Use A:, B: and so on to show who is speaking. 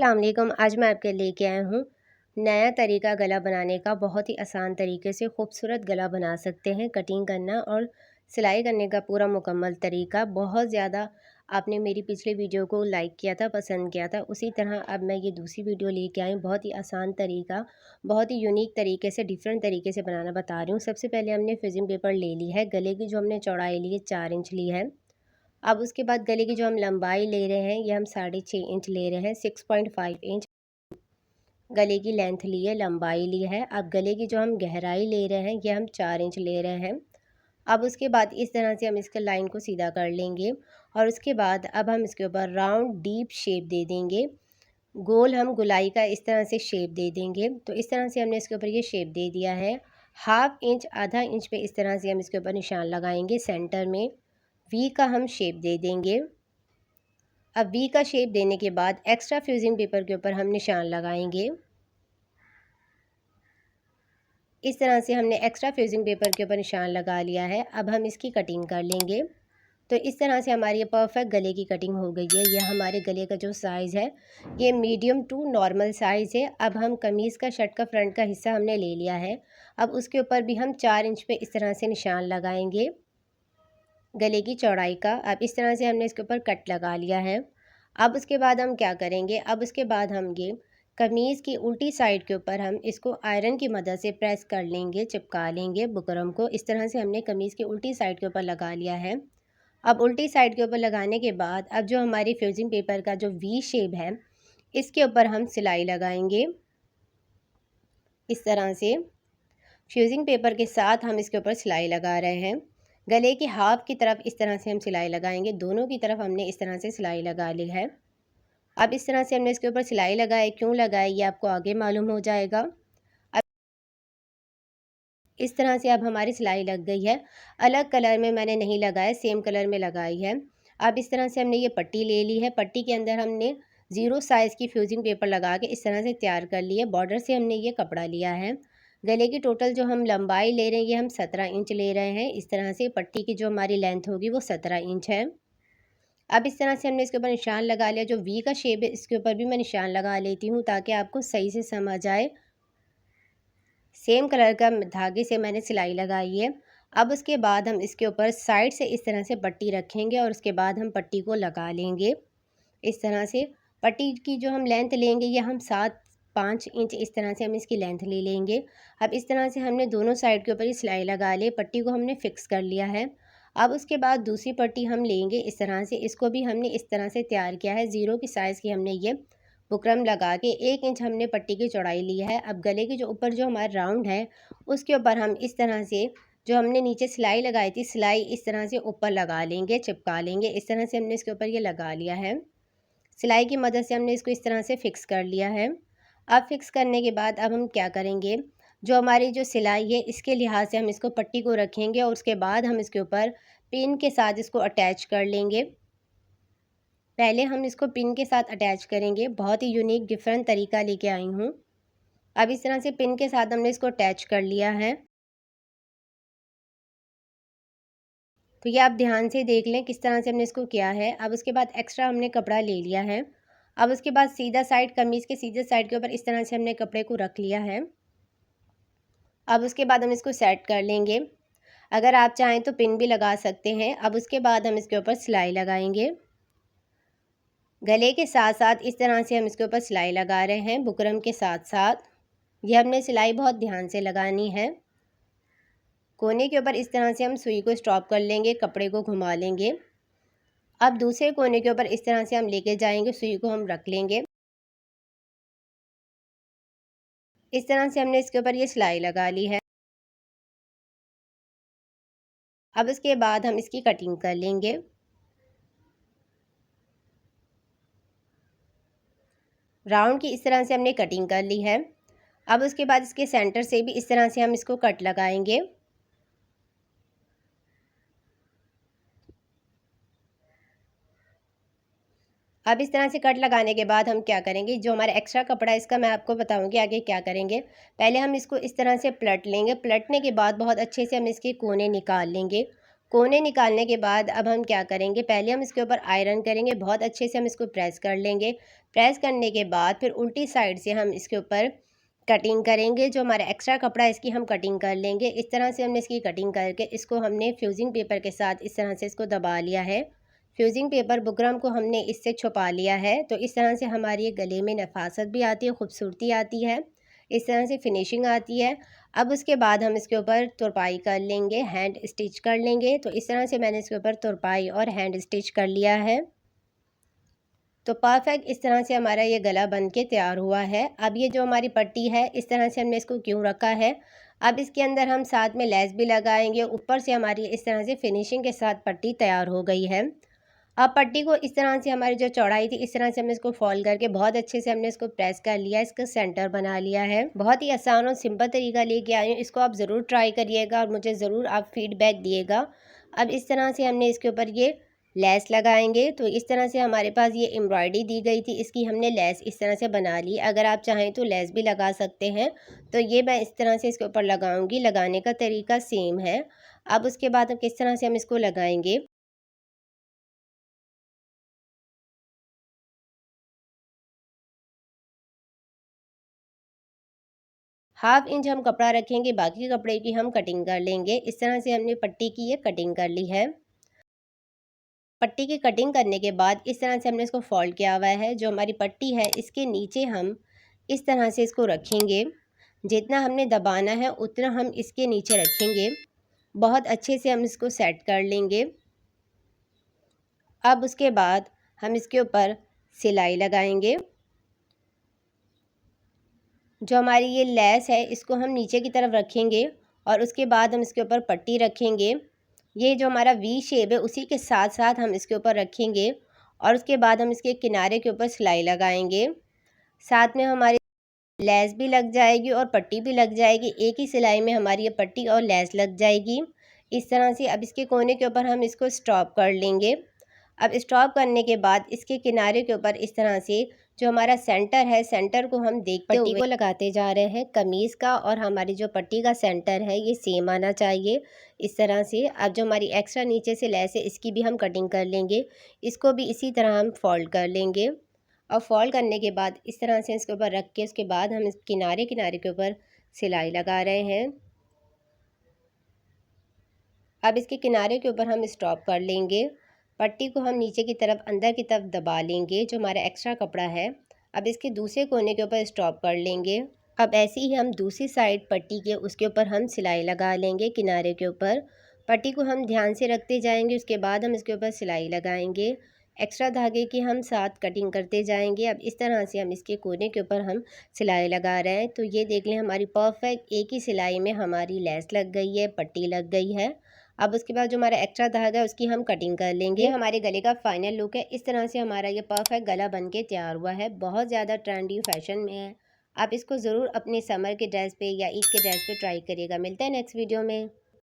A: अस्सलाम वालेकुम। आज मैं आपके लेके आया हूँ नया तरीका गला बनाने का। बहुत ही आसान तरीके से खूबसूरत गला बना सकते हैं। कटिंग करना और सिलाई करने का पूरा मुकम्मल तरीका। बहुत ज़्यादा आपने मेरी पिछले वीडियो को लाइक किया था, पसंद किया था। उसी तरह अब मैं ये दूसरी वीडियो लेके आई हूँ। बहुत ही आसान तरीका, बहुत ही यूनिक तरीके से, डिफरेंट तरीके से बनाना बता रही हूँ। सबसे पहले हमने फ्यूजिंग पेपर ले ली है। गले की जो हमने चौड़ाई ली है 4 इंच ली है। अब उसके बाद गले की जो हम लंबाई ले रहे हैं ये हम 6.5 इंच ले रहे हैं। 6.5 इंच गले की लेंथ ली है, लंबाई ली है। अब गले की जो हम गहराई ले रहे हैं ये हम 4 इंच ले रहे हैं। अब उसके बाद इस तरह से हम इसके लाइन को सीधा कर लेंगे और उसके बाद अब हम इसके ऊपर राउंड डीप शेप दे देंगे। गोल हम गुलाई का इस तरह से शेप दे देंगे। तो इस तरह से हमने इसके ऊपर ये शेप दे दिया है। हाफ इंच, आधा इंच पे इस तरह से हम इसके ऊपर निशान लगाएंगे। सेंटर में वी का हम शेप दे देंगे। अब वी का शेप देने के बाद एक्स्ट्रा फ्यूजिंग पेपर के ऊपर हम निशान लगाएंगे। इस तरह से हमने एक्स्ट्रा फ्यूजिंग पेपर के ऊपर निशान लगा लिया है। अब हम इसकी कटिंग कर लेंगे। तो इस तरह से हमारी ये परफेक्ट गले की कटिंग हो गई है। यह हमारे गले का जो साइज़ है ये मीडियम टू नॉर्मल साइज़ है। अब हम कमीज़ का, शर्ट का फ्रंट का हिस्सा हमने ले लिया है। अब उसके ऊपर भी हम 4 इंच पे इस तरह से निशान लगाएंगे गले की चौड़ाई का। अब इस तरह से हमने इसके ऊपर कट लगा लिया है। अब उसके बाद हम क्या करेंगे, अब उसके बाद हम ये कमीज़ की उल्टी साइड के ऊपर हम इसको आयरन की मदद से प्रेस कर लेंगे, चिपका लेंगे बुकरम को। इस तरह से हमने कमीज़ की उल्टी साइड के ऊपर लगा लिया है। अब उल्टी साइड के ऊपर लगाने के बाद अब जो हमारी फ्यूजिंग पेपर का जो वी शेप है इसके ऊपर हम सिलाई लगाएंगे। इस तरह से फ्यूजिंग पेपर के साथ हम इसके ऊपर सिलाई लगा रहे हैं। गले की हाफ की तरफ इस तरह से हम सिलाई लगाएंगे। दोनों की तरफ हमने इस तरह से सिलाई लगा ली है। अब इस तरह से हमने इसके ऊपर सिलाई लगाई, क्यों लगाई ये आपको आगे मालूम हो जाएगा। अब इस तरह से अब हमारी सिलाई लग गई है। अलग कलर में मैंने नहीं लगाया, सेम कलर में लगाई है। अब इस तरह से हमने ये पट्टी ले ली है। पट्टी के अंदर हमने 0 साइज़ की फ्यूजिंग पेपर लगा के इस तरह से तैयार कर ली है। बॉर्डर से हमने ये कपड़ा लिया है। गले की टोटल जो हम लंबाई ले रहे हैं ये हम 17 इंच ले रहे हैं। इस तरह से पट्टी की जो हमारी लेंथ होगी वो 17 इंच है। अब इस तरह से हमने इसके ऊपर निशान लगा लिया। जो वी का शेप है इसके ऊपर भी मैं निशान लगा लेती हूँ ताकि आपको सही से समझ आए। सेम कलर का धागे से मैंने सिलाई लगाई है। अब उसके बाद हम इसके ऊपर साइड से इस तरह से पट्टी रखेंगे और उसके बाद हम पट्टी को लगा लेंगे। इस तरह से पट्टी की जो हम लेंथ लेंगे ये हम 5 इंच इस तरह से हम इसकी लेंथ ले लेंगे। अब इस तरह से हमने दोनों साइड के ऊपर ही सिलाई लगा ली, पट्टी को हमने फ़िक्स कर लिया है। अब उसके बाद दूसरी पट्टी हम लेंगे इस तरह से। इसको भी हमने इस तरह से तैयार किया है। 0 की साइज़ की हमने ये बुकरम लगा के 1 इंच हमने पट्टी की चौड़ाई ली है। अब गले के जो ऊपर जो हमारा राउंड है उसके ऊपर हम इस तरह से जो हमने नीचे सिलाई लगाई थी, सिलाई इस तरह से ऊपर लगा लेंगे, चिपका लेंगे। इस तरह से हमने इसके ऊपर ये लगा लिया है। सिलाई की मदद से हमने इसको इस तरह से फ़िक्स कर लिया है। अब फ़िक्स करने के बाद अब हम क्या करेंगे, जो हमारी जो सिलाई है इसके लिहाज से हम इसको पट्टी को रखेंगे और उसके बाद हम इसके ऊपर पिन के साथ इसको अटैच कर लेंगे। पहले हम इसको पिन के साथ अटैच करेंगे। बहुत ही यूनिक डिफरेंट तरीका लेके आई हूँ। अब इस तरह से पिन के साथ हमने इसको अटैच कर लिया है। तो ये आप ध्यान से देख लें किस तरह से हमने इसको किया है। अब उसके बाद एक्स्ट्रा हमने कपड़ा ले लिया है। अब उसके बाद सीधा साइड, कमीज़ के सीधे साइड के ऊपर इस तरह से हमने कपड़े को रख लिया है। अब उसके बाद हम इसको सेट कर लेंगे। अगर आप चाहें तो पिन भी लगा सकते हैं। अब उसके बाद हम इसके ऊपर सिलाई लगाएंगे। गले के साथ साथ इस तरह से हम इसके ऊपर सिलाई लगा रहे हैं, बुकरम के साथ साथ। ये हमने सिलाई बहुत ध्यान से लगानी है। कोने के ऊपर इस तरह से हम सुई को स्टॉप कर लेंगे, कपड़े को घुमा लेंगे। अब दूसरे कोने के ऊपर इस तरह से हम लेके जाएंगे, सुई को हम रख लेंगे। इस तरह से हमने इसके ऊपर ये सिलाई लगा ली है। अब इसके बाद हम इसकी कटिंग कर लेंगे। राउंड की इस तरह से हमने कटिंग कर ली है। अब उसके बाद इसके सेंटर से भी इस तरह से हम इसको कट लगाएंगे। अब इस तरह से कट लगाने के बाद हम क्या करेंगे, जो हमारा एक्स्ट्रा कपड़ा है इसका मैं आपको बताऊंगी आगे क्या करेंगे। पहले हम इसको इस तरह से पलट लेंगे। पलटने के बाद बहुत अच्छे से हम इसके कोने निकाल लेंगे। कोने निकालने के बाद अब हम क्या करेंगे, पहले हम इसके ऊपर आयरन करेंगे, बहुत अच्छे से हम इसको प्रेस कर लेंगे। प्रेस करने के बाद फिर उल्टी साइड से हम इसके ऊपर कटिंग करेंगे। जो हमारा एक्स्ट्रा कपड़ा है इसकी हम कटिंग कर लेंगे। इस तरह से हमने इसकी कटिंग करके इसको हमने फ्यूजिंग पेपर के साथ इस तरह से इसको दबा लिया है। फ्यूजिंग पेपर बुकरम को हमने इससे छुपा लिया है। तो इस तरह से हमारी ये गले में नफासत भी आती है, खूबसूरती आती है, इस तरह से फिनिशिंग आती है। अब उसके बाद हम इसके ऊपर तुरपाई कर लेंगे, हैंड स्टिच कर लेंगे। तो इस तरह से मैंने इसके ऊपर तुरपाई और हैंड स्टिच कर लिया है। तो परफेक्ट इस तरह से हमारा ये गला बन के तैयार हुआ है। अब ये जो हमारी पट्टी है इस तरह से हमने इसको क्यों रखा है, अब इसके अंदर हम साथ में लेस भी लगाएंगे। ऊपर से हमारी इस तरह से फिनिशिंग के साथ पट्टी तैयार हो गई है। अब पट्टी को इस तरह से हमारी जो चौड़ाई थी इस तरह से हमने इसको फोल्ड करके बहुत अच्छे से हमने इसको प्रेस कर लिया, इसका सेंटर बना लिया है। बहुत ही आसान और सिंपल तरीका लेके आई हूँ, इसको आप ज़रूर ट्राई करिएगा और मुझे ज़रूर आप फीडबैक दिएगा। अब इस तरह से हमने इसके ऊपर ये लेस लगाएंगे। तो इस तरह से हमारे पास ये एम्ब्रॉयडरी दी गई थी, इसकी हमने लेस इस तरह से बना ली। अगर आप चाहें तो लेस भी लगा सकते हैं। तो ये मैं इस तरह से इसके ऊपर लगाऊंगी, लगाने का तरीका सेम है। अब उसके बाद हम किस तरह से हम इसको लगाएंगे, 1/2 इंच हम कपड़ा रखेंगे, बाकी कपड़े की हम कटिंग कर लेंगे। इस तरह से हमने पट्टी की ये कटिंग कर ली है। पट्टी की कटिंग करने के बाद इस तरह से हमने इसको फोल्ड किया हुआ है। जो हमारी पट्टी है इसके नीचे हम इस तरह से इसको रखेंगे, जितना हमने दबाना है उतना हम इसके नीचे रखेंगे। बहुत अच्छे से हम इसको सेट कर लेंगे। अब उसके बाद हम इसके ऊपर सिलाई लगाएंगे। जो हमारी ये लेस है इसको हम नीचे की तरफ रखेंगे और उसके बाद हम इसके ऊपर पट्टी रखेंगे। ये जो हमारा वी शेप है उसी के साथ साथ हम इसके ऊपर रखेंगे और उसके बाद हम इसके किनारे के ऊपर सिलाई लगाएंगे। साथ में हमारी लेस भी लग जाएगी और पट्टी भी लग जाएगी। एक ही सिलाई में हमारी ये पट्टी और लेस लग जाएगी इस तरह से। अब इसके कोने के ऊपर हम इसको स्टॉप कर लेंगे। अब स्टॉप करने के बाद इसके किनारे के ऊपर इस तरह से जो हमारा सेंटर है, सेंटर को हम देखते हुए पट्टी को लगाते जा रहे हैं। कमीज़ का और हमारी जो पट्टी का सेंटर है ये सेम आना चाहिए इस तरह से। अब जो हमारी एक्स्ट्रा नीचे से लेस है इसकी भी हम कटिंग कर लेंगे, इसको भी इसी तरह हम फोल्ड कर लेंगे। और फोल्ड करने के बाद इस तरह से इसके ऊपर रख के उसके बाद हम इस किनारे किनारे के ऊपर सिलाई लगा रहे हैं। अब इसके किनारे के ऊपर हम स्टॉप कर लेंगे। पट्टी को हम नीचे की तरफ अंदर की तरफ दबा लेंगे जो हमारा एक्स्ट्रा कपड़ा है। अब इसके दूसरे कोने के ऊपर स्टॉप कर लेंगे। अब ऐसे ही हम दूसरी साइड पट्टी के उसके ऊपर हम सिलाई लगा लेंगे किनारे के ऊपर। पट्टी को हम ध्यान से रखते जाएंगे, उसके बाद हम इसके ऊपर सिलाई लगाएंगे। एक्स्ट्रा धागे की हम साथ कटिंग करते जाएंगे। अब इस तरह से हम इसके कोने के ऊपर हम सिलाई लगा रहे हैं। तो ये देख लें हमारी परफेक्ट एक ही सिलाई में हमारी लेस लग गई है, पट्टी लग गई है। अब उसके बाद जो हमारा एक्स्ट्रा धागा है उसकी हम कटिंग कर लेंगे। ये हमारे गले का फाइनल लुक है। इस तरह से हमारा ये परफेक्ट गला बन के तैयार हुआ है। बहुत ज़्यादा ट्रेंडी फैशन में है। आप इसको ज़रूर अपने समर के ड्रेस पे या ईद के ड्रेस पे ट्राई करिएगा। मिलते हैं नेक्स्ट वीडियो में।